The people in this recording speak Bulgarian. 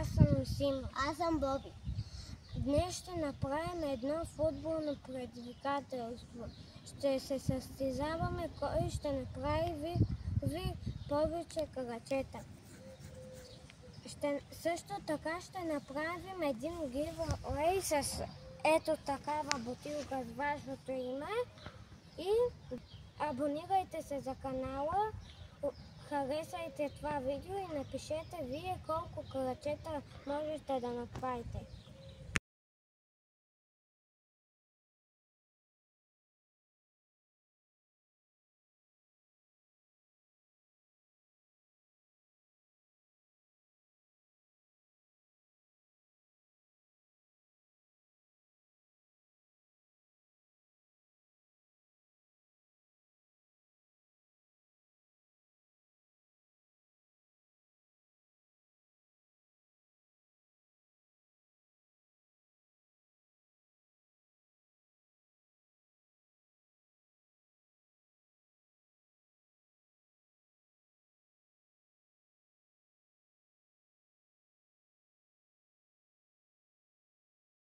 Аз съм Сима. Аз съм Боби. Днес ще направим едно футболно предизвикателство. Ще се състезаваме кой ще направи повече крачета. Също така ще направим един giveaway с ето такава бутилка с вашето име и абонирайте се за канала, харесайте това видео и напишете вие колко крачета можете да направите.